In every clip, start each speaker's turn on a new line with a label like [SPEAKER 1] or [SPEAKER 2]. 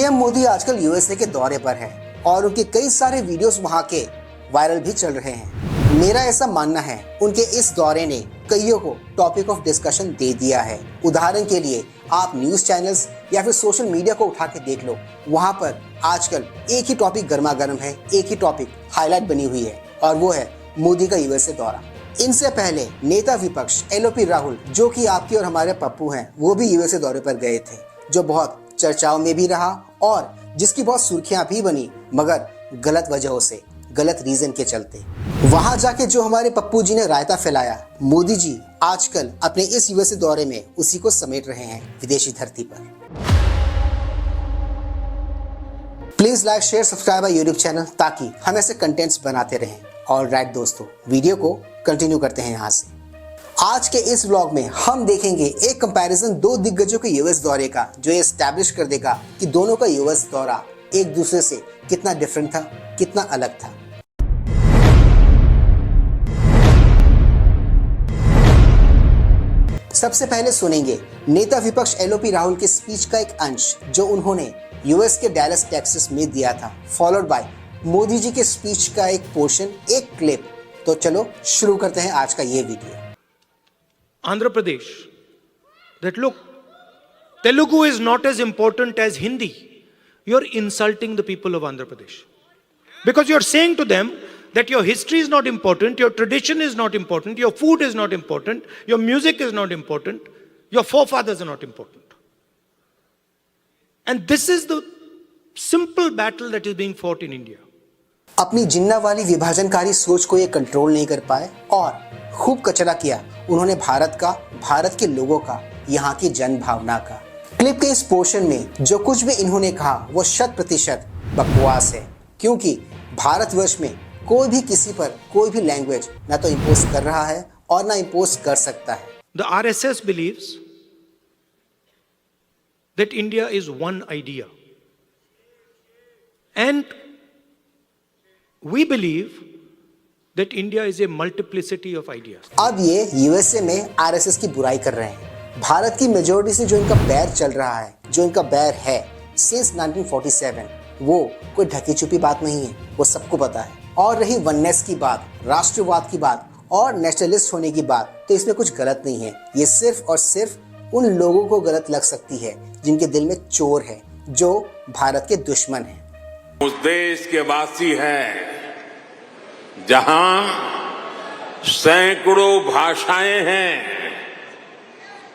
[SPEAKER 1] PM Modi आजकल USA के दौरे पर है और उनके कई सारे वीडियोस वहां के वायरल भी चल रहे हैं। मेरा ऐसा मानना है उनके इस दौरे ने कईयों को टॉपिक ऑफ डिस्कशन दे दिया है। उदाहरण के लिए आप न्यूज चैनल्स या फिर सोशल मीडिया को उठा के देख लो, वहां पर आजकल एक ही टॉपिक गर्मा गर्म है, एक ही टॉपिक हाईलाइट बनी हुई है और वो है मोदी का यूएसए दौरा। इनसे पहले नेता विपक्ष एलओपी राहुल, जो कि आपके और हमारे पप्पू हैं, वो भी यूएसए दौरे पर गए थे, जो बहुत चर्चाओं में भी रहा और जिसकी बहुत सुर्खियां भी बनी, मगर गलत वजहों से, गलत रीजन के चलते। वहां जाके जो हमारे पप्पू जी ने रायता फैलाया, मोदी जी आजकल अपने इस यूएसए दौरे में उसी को समेट रहे हैं विदेशी धरती पर। Please like share subscribe our YouTube channel ताकि हम ऐसे कंटेंट्स बनाते रहें। और राइट दोस्तों, वीडियो को कंटिन्यू करते हैं यहाँ से। आज के इस व्लॉग में हम देखेंगे एक कंपैरिजन दो दिग्गजों के यूएस दौरे का, जो ये एस्टैब्लिश कर देगा कि दोनों का यूएस दौरा एक दूसरे से कितना डिफरेंट था, कितना अलग था। सबसे पहले सुनेंगे नेता विपक्ष एलओपी राहुल के स्पीच का एक अंश जो उन्होंने यूएस के डैलस टेक्सास में दिया था, फॉलोड बाय मोदी जी के स्पीच का एक पोर्शन, एक क्लिप। तो चलो शुरू करते हैं आज का ये video.
[SPEAKER 2] Andhra Pradesh, that look, Telugu is not as important as Hindi. You're insulting the people of Andhra Pradesh. Because you're saying to them that your history is not important, your tradition is not important, your food is not important, your music is not important, your forefathers are not important. And this is the simple battle that is being fought in India.
[SPEAKER 1] अपनी जिन्ना वाली विभाजनकारी सोच को ये control नहीं कर पाए और खूब कचरा किया उन्होंने भारत का, भारत के लोगों का, यहाँ की जन भावना का। क्लिप के इस पोर्शन में जो कुछ भी इन्होंने कहा वो 100% बकवास है, क्योंकि भारतवर्ष में कोई भी किसी पर कोई भी लैंग्वेज ना तो इम्पोज कर रहा है और ना इम्पोज कर सकता है।
[SPEAKER 2] The RSS believes that India is one idea. And we believe that India is a multiplicity of ideas.
[SPEAKER 1] अब ये यूएसए में आरएसएस की बुराई कर रहे हैं। भारत की मेजोरिटी से जो इनका बैर चल रहा है, जो इनका बैर है सिंस 1947, वो कोई ढकी छुपी बात नहीं है, वो सबको पता है। और रही वननेस की बात, राष्ट्रवाद की बात और नेशनलिस्ट होने की बात, तो इसमें कुछ गलत नहीं है। ये सिर्फ और सिर्फ उन लोगों को गलत लग सकती है जिनके दिल में चोर है, जो भारत के दुश्मन है।
[SPEAKER 3] उस देश के वासी हैं जहां सैकड़ों भाषाएं हैं,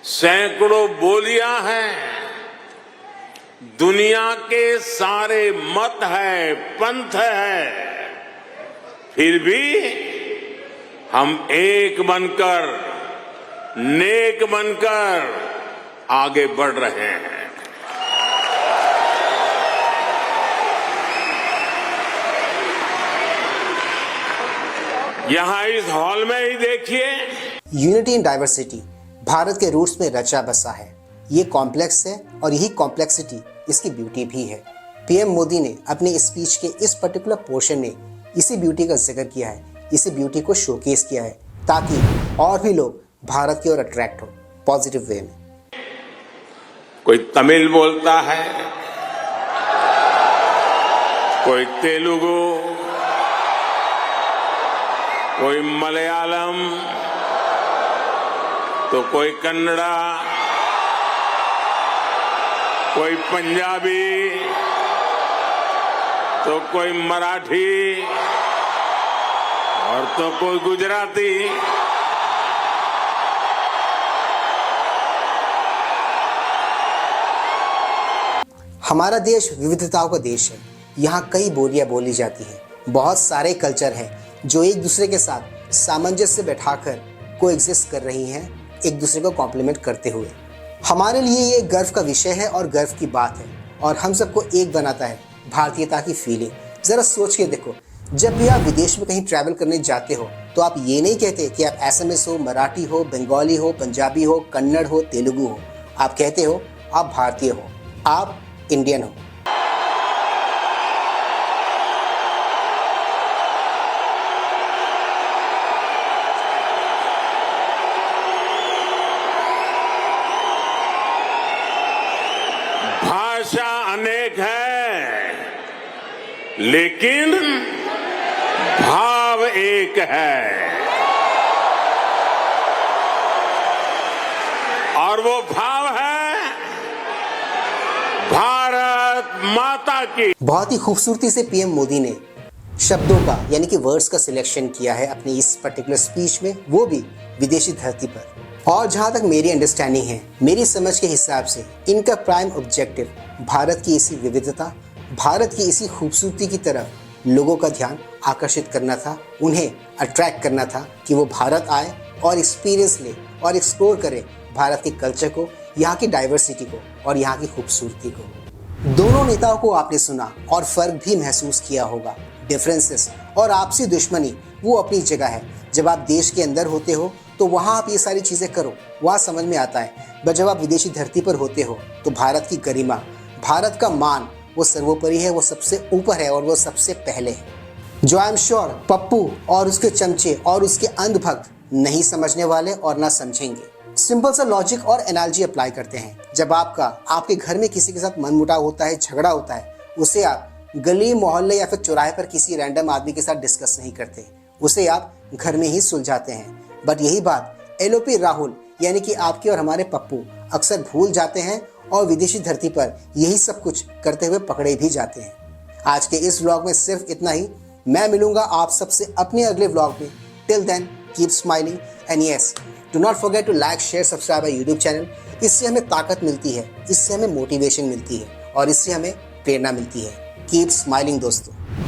[SPEAKER 3] सैकड़ों बोलियां हैं, दुनिया के सारे मत है, पंथ है, फिर भी हम एक बनकर, नेक बनकर आगे बढ़ रहे हैं। यहां इस हॉल में ही देखिए,
[SPEAKER 1] यूनिटी इन डाइवर्सिटी भारत के रूट्स में रचा बसा है। ये कॉम्प्लेक्स है और यही कॉम्प्लेक्सिटी इसकी ब्यूटी भी है। पीएम मोदी ने अपने स्पीच के इस पर्टिकुलर पोर्शन में इसी ब्यूटी का जिक्र किया है, इसी ब्यूटी को शोकेस किया है, ताकि और भी लोग भारत की ओर अट्रैक्ट हो पॉजिटिव वे में।
[SPEAKER 3] कोई तमिल बोलता है, कोई तेलुगु, कोई मलयालम, तो कोई कन्नड़ा, कोई पंजाबी, तो कोई मराठी और तो कोई गुजराती।
[SPEAKER 1] हमारा देश विविधताओं का देश है। यहाँ कई बोलियां बोली जाती हैं, बहुत सारे कल्चर हैं जो एक दूसरे के साथ सामंजस्य बैठाकर कोएग्जिस्ट कर रही हैं, एक दूसरे को कॉम्प्लीमेंट करते हुए। हमारे लिए ये गर्व का विषय है और गर्व की बात है और हम सबको एक बनाता है भारतीयता की फीलिंग। ज़रा सोच के देखो, जब भी आप विदेश में कहीं ट्रैवल करने जाते हो तो आप ये नहीं कहते कि आप एसएमएस हो, मराठी हो, बंगाली हो, पंजाबी हो, कन्नड़ हो, तेलुगु हो। आप कहते हो आप भारतीय हो, आप इंडियन हो।
[SPEAKER 3] भारत भाषा अनेक है, लेकिन भाव एक है, और वो भाव है भारत माता की।
[SPEAKER 1] बहुत ही खूबसूरती से पीएम मोदी ने शब्दों का यानी कि वर्ड्स का सिलेक्शन किया है अपनी इस पर्टिकुलर स्पीच में, वो भी विदेशी धरती पर। और जहां तक मेरी अंडरस्टैंडिंग है, मेरी समझ के हिसाब से इनका प्राइम ऑब्जेक्टिव भारत की इसी विविधता, भारत की इसी खूबसूरती की तरफ लोगों का ध्यान आकर्षित करना था, उन्हें अट्रैक्ट करना था कि वो भारत आए और एक्सपीरियंस ले और एक्सप्लोर करें भारत के कल्चर को, यहाँ की डाइवर्सिटी को और यहाँ की खूबसूरती को। दोनों नेताओं को आपने सुना और फर्क भी महसूस किया होगा। डिफरेंसेस और आपसी दुश्मनी वो अपनी जगह है। जब आप देश के अंदर होते हो तो वहाँ आप ये सारी चीज़ें करो, वहाँ समझ में आता है, बट जब आप विदेशी धरती पर होते हो तो भारत की गरिमा, भारत का मान वो सर्वोपरि है, वो सबसे ऊपर है और वो सबसे पहले है, जो आई एम श्योर पप्पू और उसके चमचे और उसके अंधभक्त नहीं समझने वाले और ना समझेंगे। सिंपल सा लॉजिक और एनालॉजी अप्लाई करते हैं। जब आपके घर में किसी के साथ मनमुटाव होता है, झगड़ा होता है, उसे आप गली मोहल्ले या फिर चौराहे पर किसी रैंडम आदमी के साथ डिस्कस नहीं करते, उसे आप घर में ही सुलझाते हैं। बट यही बात एलओपी राहुल यानी कि आपके और हमारे पप्पू अक्सर भूल जाते हैं और विदेशी धरती पर यही सब कुछ करते हुए पकड़े भी जाते हैं। आज के इस व्लॉग में सिर्फ इतना ही। मैं मिलूंगा आप सबसे अपने अगले व्लॉग में। Till then keep smiling and yes, do not forget to like share subscribe our YouTube channel. इससे हमें ताकत मिलती है, इससे हमें मोटिवेशन मिलती है और इससे हमें प्रेरणा मिलती है। कीप स्माइलिंग दोस्तों।